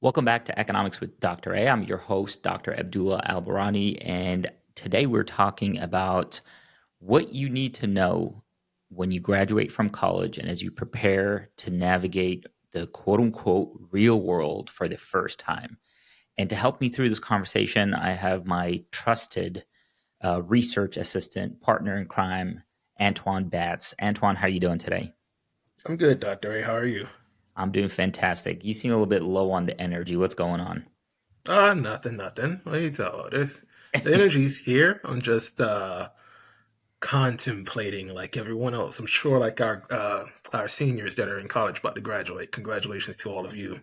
Welcome back to Economics with Dr. A. I'm your host, Dr. Abdullah Albarani, and today we're talking about what you need to know when you graduate from college and as you prepare to navigate the quote unquote real world for the first time. And to help me through this conversation, I have my trusted research assistant, partner in crime, Antoine Batts. Antoine, how are you doing today? I'm good, Dr. A. How are you? I'm doing fantastic. You seem a little bit low on the energy. What's going on? Nothing. What are you talking about? The energy's here. I'm just contemplating like everyone else. I'm sure like our seniors that are in college about to graduate. Congratulations to all of you.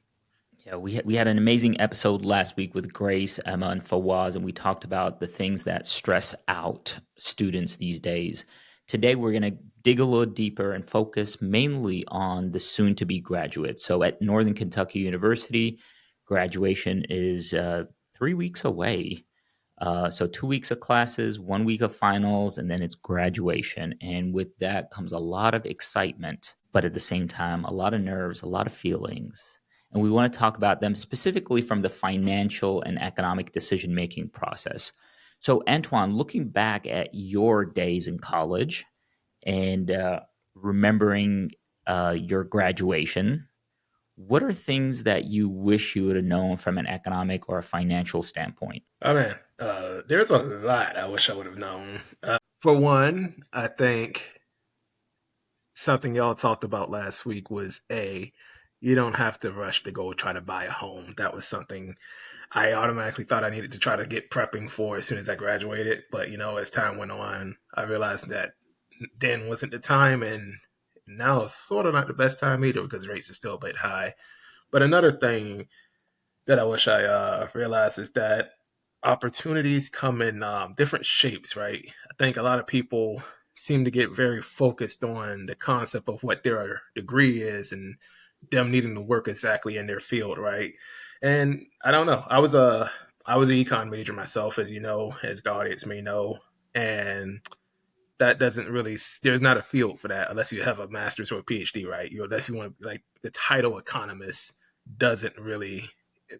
Yeah, we had an amazing episode last week with Grace, Emma, and Fawaz, and we talked about the things that stress out students these days. Today, we're going to dig a little deeper and focus mainly on the soon to be graduate. So, at Northern Kentucky University, graduation is 3 weeks away. So, 2 weeks of classes, 1 week of finals, and then it's graduation. And with that comes a lot of excitement, but at the same time, a lot of nerves, a lot of feelings. And we want to talk about them specifically from the financial and economic decision making process. So, Antoine, looking back at your days in college and remembering your graduation, what are things that you wish you would have known from an economic or a financial standpoint? Oh man, there's a lot I wish I would have known. For one, I think something y'all talked about last week was you don't have to rush to go try to buy a home. That was something I automatically thought I needed to try to get prepping for as soon as I graduated. But as time went on, I realized that then wasn't the time, and now it's sort of not the best time either because rates are still a bit high. But another thing that I wish I realized is that opportunities come in different shapes, right? I think a lot of people seem to get very focused on the concept of what their degree is and them needing to work exactly in their field, right? And I don't know. I was an econ major myself, as you know, as the audience may know, and that doesn't really there's not a field for that unless you have a master's or a PhD, right? Unless you want to like the title economist doesn't really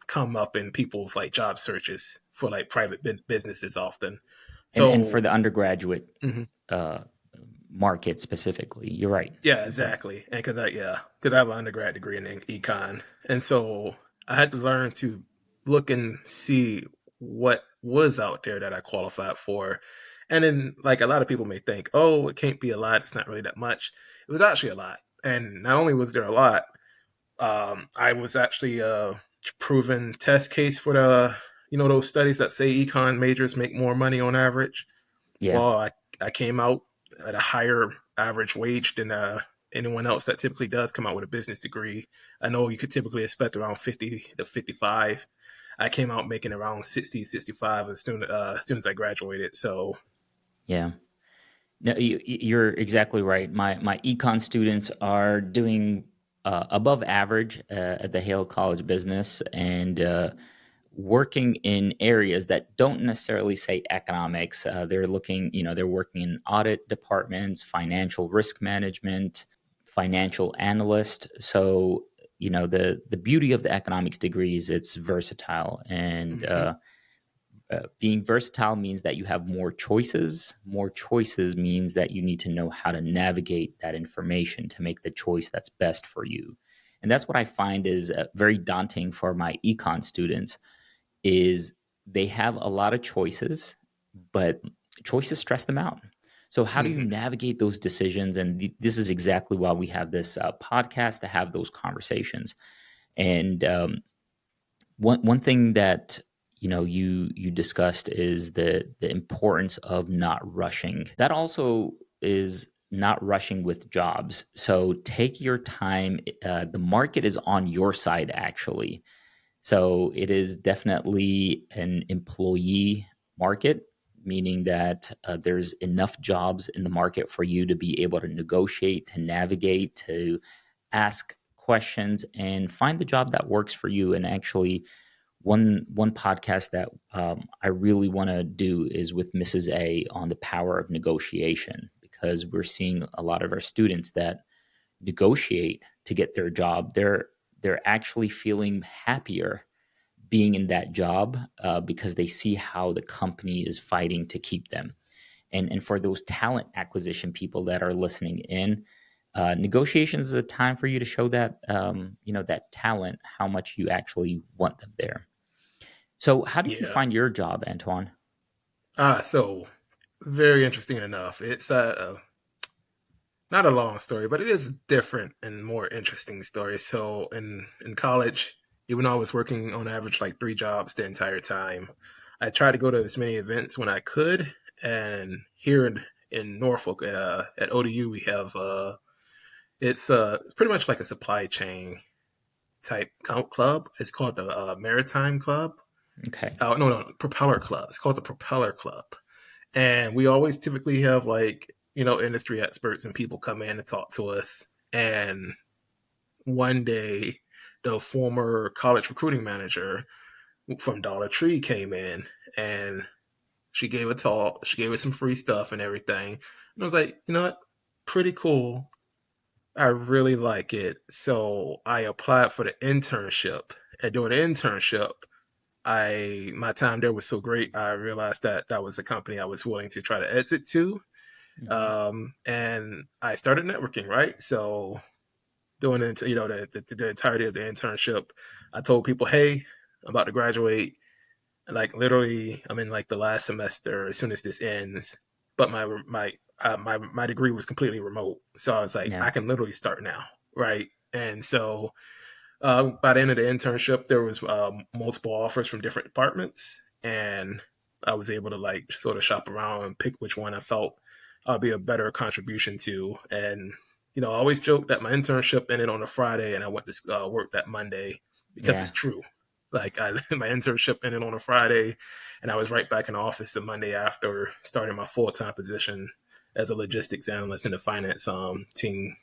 come up in people's like job searches for like private businesses often. And for So the undergraduate mhm. uh, market specifically, you're right. Yeah, You're right. exactly. And because I have an undergrad degree in econ, and so I had to learn to look and see what was out there that I qualified for. And then, like a lot of people may think, oh, it can't be a lot. It's not really that much. It was actually a lot. And not only was there a lot, I was actually a proven test case for those studies that say econ majors make more money on average. Yeah. Well, I came out at a higher average wage than anyone else that typically does come out with a business degree. I know you could typically expect around 50 to 55. I came out making around 60, 65 as soon as I graduated. So, Yeah. No, you're exactly right. My econ students are doing above average at the Hale College Business and working in areas that don't necessarily say economics. They're looking, they're working in audit departments, financial risk management, financial analyst. So, the beauty of the economics degree is it's versatile and mhm. being versatile means that you have more choices. More choices means that you need to know how to navigate that information to make the choice that's best for you. And that's what I find is very daunting for my econ students is they have a lot of choices, but choices stress them out. So how do you Mhm. navigate those decisions? And this is exactly why we have this podcast to have those conversations. And one thing that you discussed is the importance of not rushing. That also is not rushing with jobs. So take your time. The market is on your side, actually. So it is definitely an employee market, meaning that there's enough jobs in the market for you to be able to negotiate, to navigate, to ask questions, and find the job that works for you. And actually, one podcast that I really want to do is with Mrs. A on the power of negotiation because we're seeing a lot of our students that negotiate to get their job. they're actually feeling happier being in that job because they see how the company is fighting to keep them. And for those talent acquisition people that are listening in, negotiations is a time for you to show that that talent how much you actually want them there. So, how did you Yeah. find your job, Antoine? So very interesting enough. It's not a long story, but it is a different and more interesting story. So in college, even though I was working on average like 3 jobs the entire time, I tried to go to as many events when I could. And here in Norfolk at ODU, we have it's pretty much like a supply chain type club. It's called the Maritime Club. Okay. No, Propeller Club. It's called the Propeller Club. And we always typically have like, industry experts and people come in and talk to us. And one day, the former college recruiting manager from Dollar Tree came in and she gave a talk. She gave us some free stuff and everything. And I was like, you know what? Pretty cool. I really like it. So I applied for the internship. And during the internship, my time there was so great. I realized that that was a company I was willing to try to exit to. Hmm. And I started networking, right? So doing it, the entirety of the internship, I told people, hey, I'm about to graduate. Like literally, I'm in like the last semester as soon as this ends. But my degree was completely remote, so I was like, Yeah. I can literally start now, right? And so by the end of the internship, there was multiple offers from different departments, and I was able to like sort of shop around and pick which one I felt I'd be a better contribution to. And I always joke that my internship ended on a Friday, and I went to work that Monday because Yeah. it's true. Like my internship ended on a Friday, and I was right back in the office the Monday after starting my full time position as a logistics analyst in the finance team.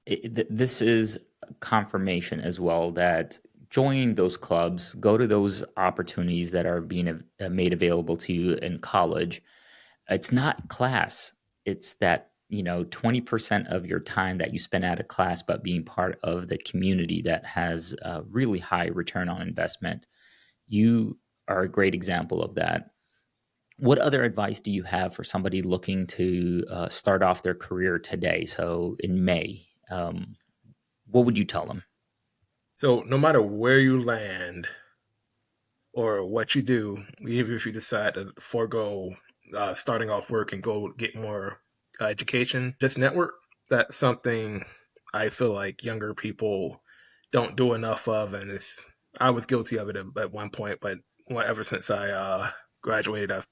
This is confirmation as well that join those clubs, go to those opportunities that are being made available to you in college. It's not class. It's that 20% of your time that you spend out of class, but being part of the community that has a really high return on investment. You are a great example of that. What other advice do you have for somebody looking to start off their career today? So in May, what would you tell them? So no matter where you land, or what you do, even if you decide to forego starting off work and go get more education, just network. That's something I feel like younger people don't do enough of, and I was guilty of it at one point, but ever since I graduated, I've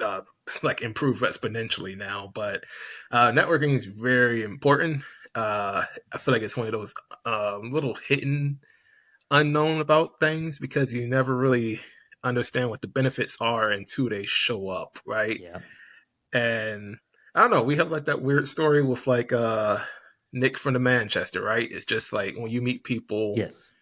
uh, like improved exponentially now. But networking is very important. I feel like it's one of those little hidden unknown about things because you never really understand what the benefits are until they show up, right? Yeah. And I don't know, we have like that weird story with like Nick from the Manchester, right? It's just like when you meet people, Yes.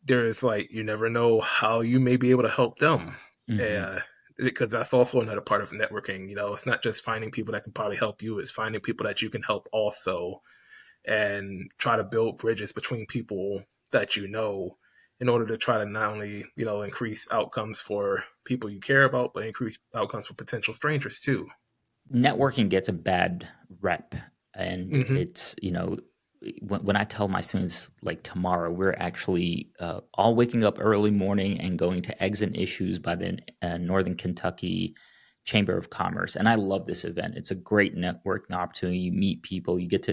there's like you never know how you may be able to help them. Hmm. Uh, because that's also another part of networking. It's not just finding people that can probably help you; it's finding people that you can help also and try to build bridges between people that in order to try to not only increase outcomes for people you care about but increase outcomes for potential strangers too. Networking gets a bad rep, and Hmm. it's when I tell my students like tomorrow we're actually all waking up early morning and going to Eggs and Issues by the Northern Kentucky Chamber of Commerce, and I love this event. It's a great networking opportunity. You meet people, you get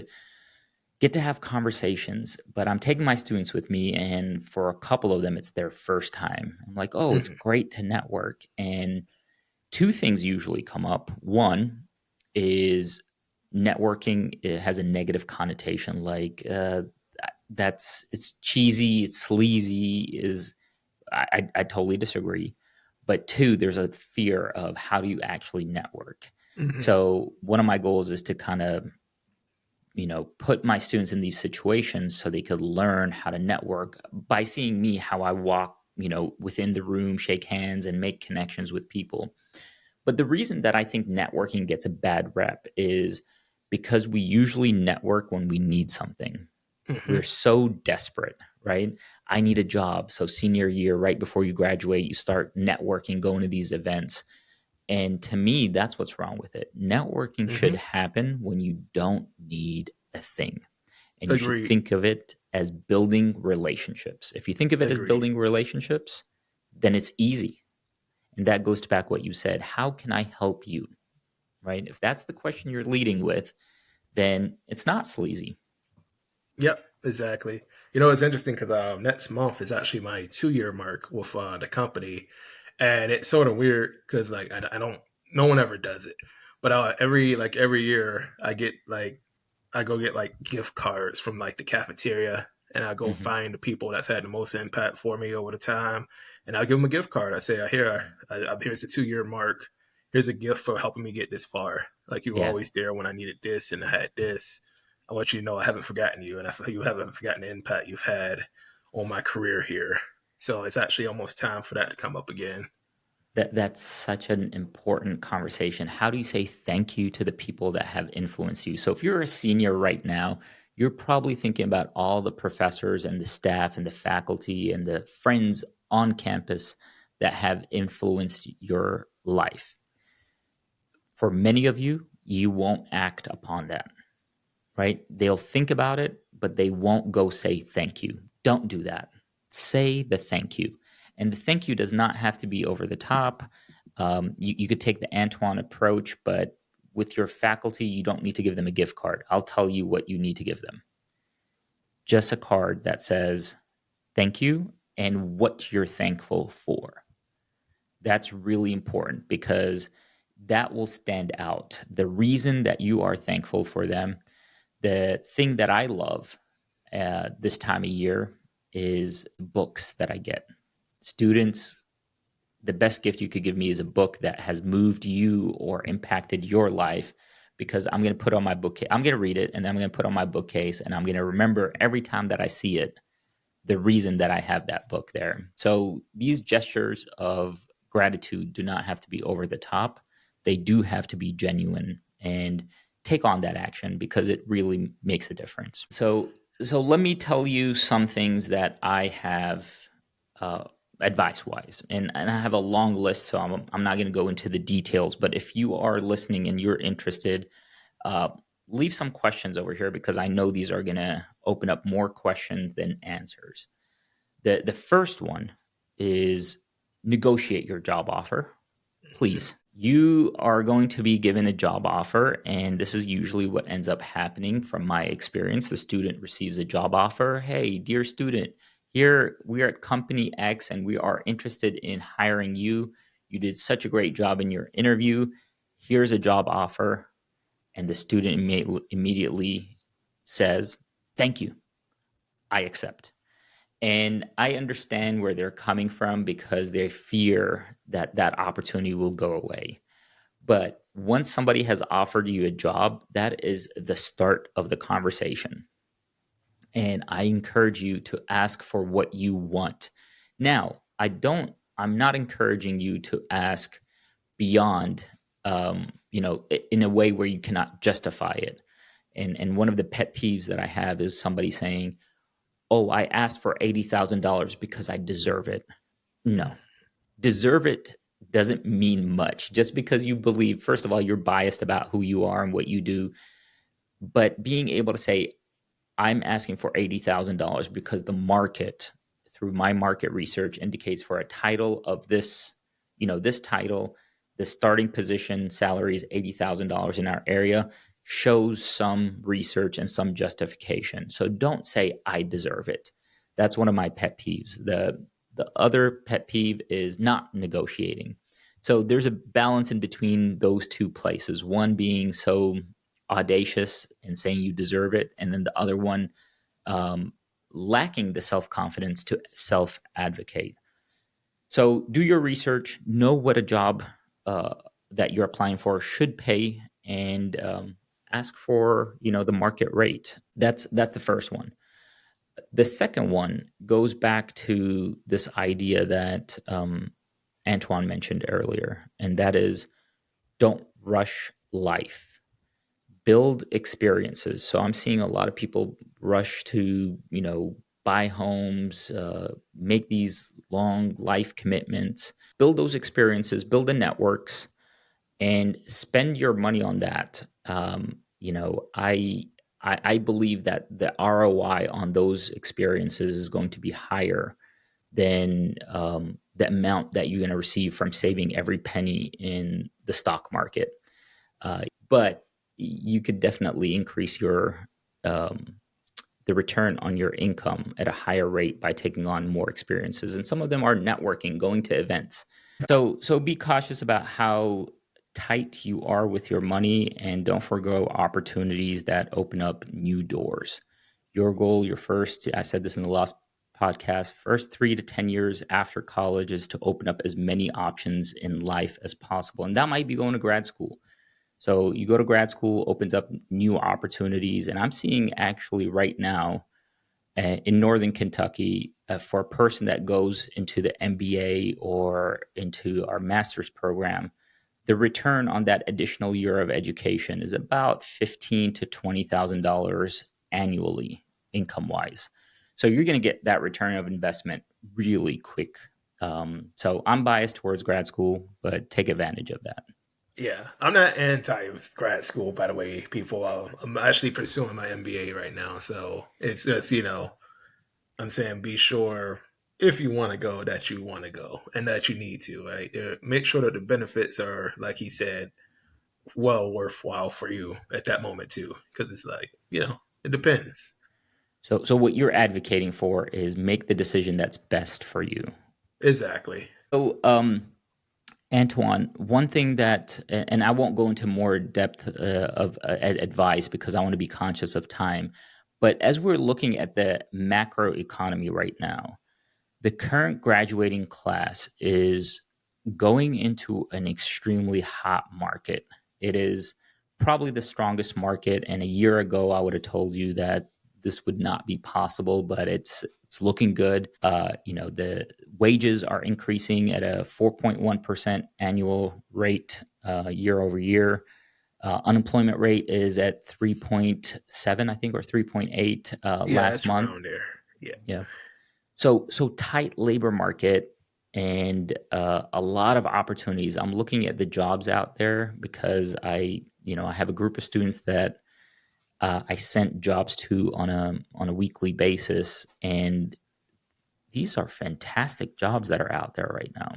to have conversations. But I'm taking my students with me, and for a couple of them it's their first time. I'm like, oh, it's Hmm. great to network. And two things usually come up. One is networking, it has a negative connotation, like that's it's cheesy, it's sleazy. Is I totally disagree. But two, there's a fear of how do you actually network. Hmm. So one of my goals is to kind of put my students in these situations so they could learn how to network by seeing me how I walk within the room, shake hands, and make connections with people. But the reason that I think networking gets a bad rep is because we usually network when we need something. Hmm. We're so desperate, right? I need a job. So senior year, right before you graduate, you start networking, going to these events. And to me, that's what's wrong with it. Networking should Hmm. happen when you don't need a thing. And you should Agreed. think of it as building relationships. If you think of it as Agreed. building relationships, then it's easy. And that goes to back what you said. How can I help you? Right? If that's the question you're leading with, then it's not sleazy. Yep, exactly. You know, it's interesting because next month is actually my 2 year mark with the company, and it's sort of weird because like I don't, no one ever does it, but every year I go get like gift cards from like the cafeteria, and I go Hmm. find the people that's had the most impact for me over the time, and I give them a gift card. I say, here, here's the 2 year mark. Here's a gift for helping me get this far. Like you were Yeah, always there when I needed this and I had this. I want you to know I haven't forgotten you, and you haven't forgotten the impact you've had on my career here. So it's actually almost time for that to come up again. that's such an important conversation. How do you say thank you to the people that have influenced you? So if you're a senior right now, you're probably thinking about all the professors and the staff and the faculty and the friends on campus that have influenced your life. For many of you, you won't act upon that, right? They'll think about it, but they won't go say thank you. Don't do that. Say the thank you. And the thank you does not have to be over the top. You could take the Antoine approach, but with your faculty, you don't need to give them a gift card. I'll tell you what you need to give them, just a card that says thank you and what you're thankful for. That's really important because that will stand out. The reason that you are thankful for them, the thing that I love this time of year is books that I get. Students, the best gift you could give me is a book that has moved you or impacted your life because I'm going to put on my bookcase. I'm going to read it and then I'm going to put on my bookcase and I'm going to remember every time that I see it the reason that I have that book there. So these gestures of gratitude do not have to be over the top. They do have to be genuine and take on that action because it really makes a difference. So let me tell you some things that I have uh, advice wise, and I have a long list, so I'm not going to go into the details. But if you are listening and you're interested, uh, leave some questions over here because I know these are going to open up more questions than answers. The first one is negotiate your job offer, please. You are going to be given a job offer, and this is usually what ends up happening from my experience. The student receives a job offer. Hey, dear student, here we are at company X and we are interested in hiring you. You did such a great job in your interview. Here's a job offer. And the student immediately says, thank you, I accept. And I understand where they're coming from because they fear that that opportunity will go away. But once somebody has offered you a job, that is the start of the conversation. And I encourage you to ask for what you want. Now, I'm not encouraging you to ask beyond, in a way where you cannot justify it. And one of the pet peeves that I have is somebody saying, oh, I asked for $80,000 because I deserve it. No, deserve it doesn't mean much. Just because you believe, first of all, you're biased about who you are and what you do, but being able to say, I'm asking for $80,000 because the market, through my market research, indicates for a title of this, this title, the starting position salary is $80,000 in our area, shows some research and some justification. So don't say I deserve it. That's one of my pet peeves. The other pet peeve is not negotiating. So there's a balance in between those two places. One being so audacious and saying you deserve it, and then the other one um, lacking the self confidence to self advocate. So do your research, know what a job uh, that you're applying for should pay, and ask for the market rate. That's the first one. The second one goes back to this idea that Antoine mentioned earlier, and that is don't rush life, build experiences. So I'm seeing a lot of people rush to, buy homes, make these long life commitments, build those experiences, build the networks, and spend your money on that. I believe that the ROI on those experiences is going to be higher than the amount that you're going to receive from saving every penny in the stock market. But you could definitely increase your the return on your income at a higher rate by taking on more experiences. And some of them are networking, going to events. So be cautious about how tight you are with your money, and don't forgo opportunities that open up new doors. Your goal, your first, I said this in the last podcast, first 3 to 10 years after college is to open up as many options in life as possible. And that might be going to grad school. So you go to grad school, opens up new opportunities. And I'm seeing actually right now in Northern Kentucky, for a person that goes into the MBA or into our master's program, the return on that additional year of education is about $15,000 to $20,000 annually, income wise. So you're going to get that return of investment really quick. So I'm biased towards grad school, but take advantage of that. Yeah, I'm not anti grad school, by the way, people. I'm actually pursuing my MBA right now, so it's just I'm saying be sure if you want to go that you want to go and that you need to, right? Make sure that the benefits are, like he said, well worthwhile for you at that moment too, because it's like it depends. So what you're advocating for is make the decision that's best for you. Exactly. So, Antoine, one thing that, and I won't go into more depth of advice because I want to be conscious of time, but as we're looking at the macro economy right now, the current graduating class is going into an extremely hot market. It is probably the strongest market, and a year ago I would have told you that this would not be possible, but it's looking good. The wages are increasing at a 4.1% annual rate year over year. Unemployment rate is at 3.7, I think, or 3.8 Yeah, last it's month. around there. Yeah. Yeah. So tight labor market and a lot of opportunities. I'm looking at the jobs out there because I have a group of students that I sent jobs to on a weekly basis, and these are fantastic jobs that are out there right now.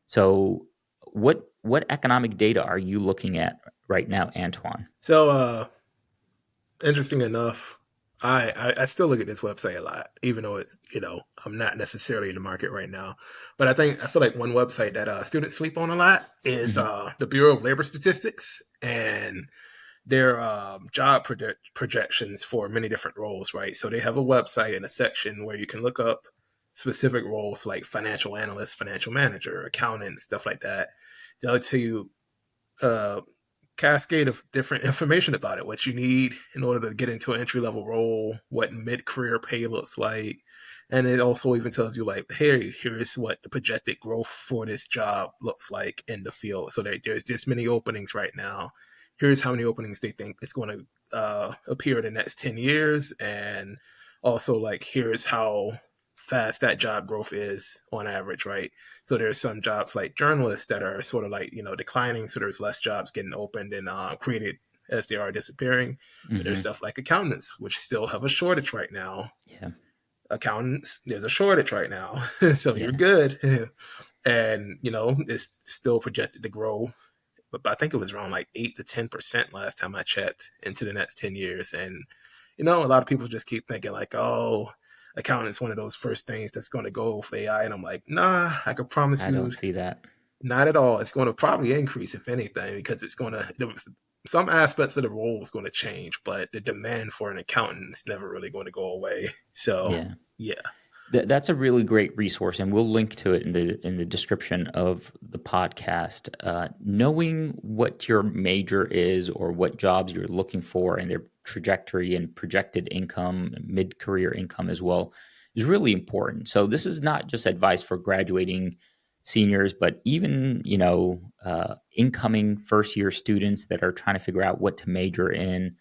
So what economic data are you looking at right now, Antoine? So, interesting enough, I still look at this website a lot, even though it's I'm not necessarily in the market right now. But I feel like one website that students sleep on a lot is Hmm. the Bureau of Labor Statistics and their projections for many different roles, right? So they have a website and a section where you can look up specific roles like financial analyst, financial manager, accountant, stuff like that. They'll tell you uh, cascade of different information about it, what you need in order to get into an entry level role, what mid career pay looks like. And it also even tells you like, hey, here's what the projected growth for this job looks like in the field. So there's this many openings right now. Here's how many openings they think is going to appear in the next 10 years. And also like, here's how fast that job growth is on average, right? So there's some jobs like journalists that are sort of like declining. So there's less jobs getting opened and created as they are disappearing. But there's Hmm. stuff like accountants, which still have a shortage right now. Yeah, Accountants, there's a shortage right now, so you're yeah. good. And it's still projected to grow, but I think it was around like 8 to 10% last time I checked into the next 10 years. And a lot of people just keep thinking like, oh, accountant's one of those first things that's going to go with AI, and I'm like, nah, I can promise I don't you see that. not at all. It's going to probably increase, if anything, because it's going to, some aspects of the role is going to change, but the demand for an accountant is never really going to go away. So, Yeah. yeah. That's a really great resource, and we'll link to it in the description of the podcast. Knowing what your major is or what jobs you're looking for and their trajectory and projected income, mid career income as well, is really important. So this is not just advice for graduating seniors, but even incoming first year students that are trying to figure out what to major in,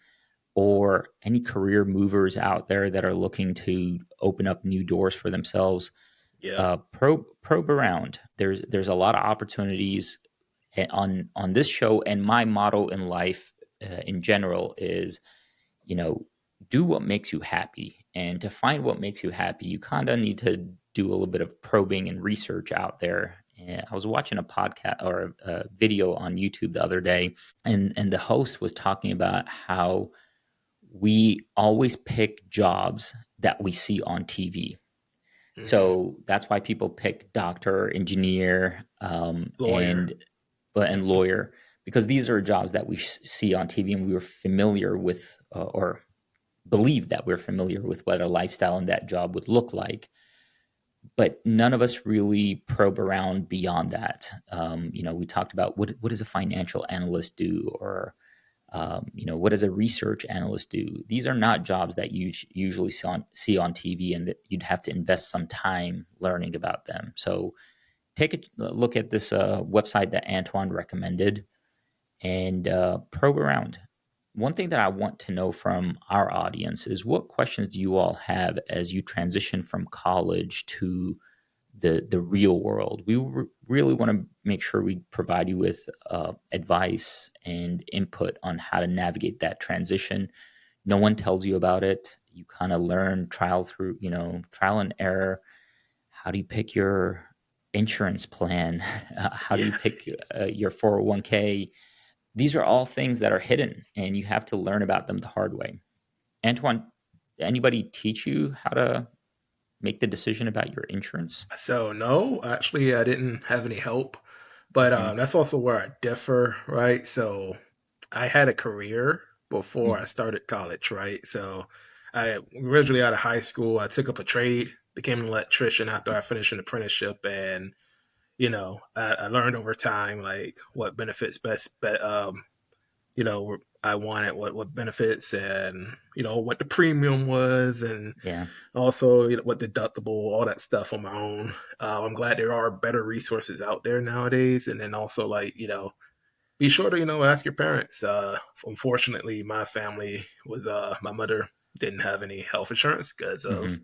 or any career movers out there that are looking to open up new doors for themselves, Yeah. probe around. There's a lot of opportunities on this show, and my motto in life in general is, you know, do what makes you happy. And to find what makes you happy, you kind of need to do a little bit of probing and research out there. And I was watching a podcast or a video on YouTube the other day, and the host was talking about how we always pick jobs that we see on TV. Hmm. So that's why people pick doctor, engineer, Lawyer. and lawyer, because these are jobs that we see on TV, and we were familiar with, or believe that we're familiar with what a lifestyle in that job would look like. But none of us really probe around beyond that. We talked about what does a financial analyst do, or what does a research analyst do? These are not jobs that you usually see on TV, and that you'd have to invest some time learning about them. So take a look at this website that Antoine recommended, and probe around. One thing that I want to know from our audience is, what questions do you all have as you transition from college to the real world? We really want to make sure we provide you with advice and input on how to navigate that transition. No one tells you about it. You kind of learn trial and error. How do you pick your insurance plan? How do Yeah. you pick your 401k? These are all things that are hidden, and you have to learn about them the hard way. Antoine, anybody teach you how to make the decision about your insurance? So no, actually, I didn't have any help, but Hmm. that's also where I differ, right? So I had a career before Yeah. I started college, right? So I originally out of high school, I took up a trade, became an electrician after I finished an apprenticeship, and I learned over time like what benefits I wanted, what benefits, and what the premium was, and Yeah. also what deductible, all that stuff on my own. I'm glad there are better resources out there nowadays, and then also like be sure to ask your parents. Unfortunately, my family was my mother didn't have any health insurance because of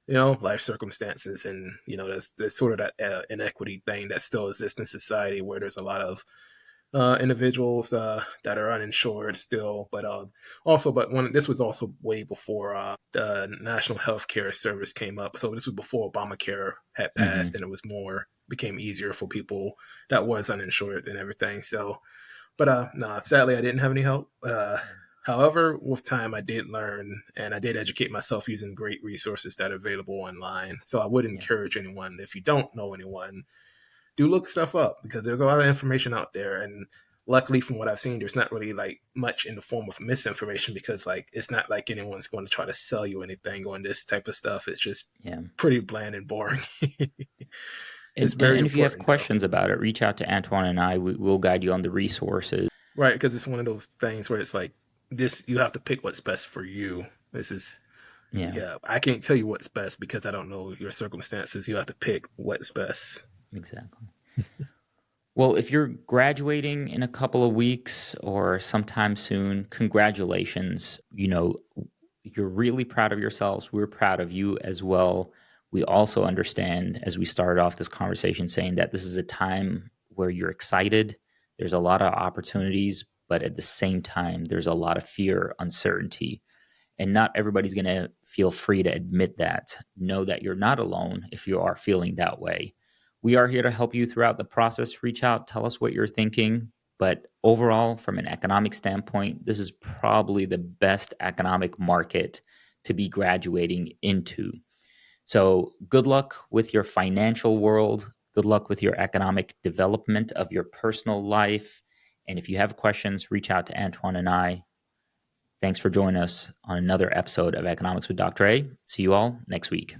Hmm. life circumstances, and there's sort of that inequity thing that still exists in society where there's a lot of individuals that are uninsured still. But when this was also way before the National Healthcare Service came up, so this was before Obamacare had passed, Hmm. and it was became easier for people that was uninsured and everything. So, but no, sadly, I didn't have any help. However, with time, I did learn and I did educate myself using great resources that are available online. So I would Yeah. encourage anyone, if you don't know anyone, do look stuff up because there's a lot of information out there. And luckily, from what I've seen, there's not really like much in the form of misinformation because like it's not like anyone's going to try to sell you anything on this type of stuff. It's just Yeah. pretty bland and boring. It's And very if you have important though. questions about it, reach out to Antoine and I. We'll guide you on the resources. Right, because it's one of those things where it's like this you have to pick what's best for you. This is Yeah, Yeah, I can't tell you what's best because I don't know your circumstances. You have to pick what's best. exactly. Well, if you're graduating in a couple of weeks or sometime soon, congratulations. You're really proud of yourselves. We're proud of you as well. We also understand, as we started off this conversation, saying that this is a time where you're excited. There's a lot of opportunities, but at the same time, there's a lot of fear, uncertainty. And not everybody's going to feel free to admit that. Know that you're not alone if you are feeling that way. We are here to help you throughout the process. Reach out, tell us what you're thinking. But overall, from an economic standpoint, this is probably the best economic market to be graduating into. So, good luck with your financial world. Good luck with your economic development of your personal life. And if you have questions, reach out to Antoine and I. Thanks for joining us on another episode of Economics with Dr. A. See you all next week.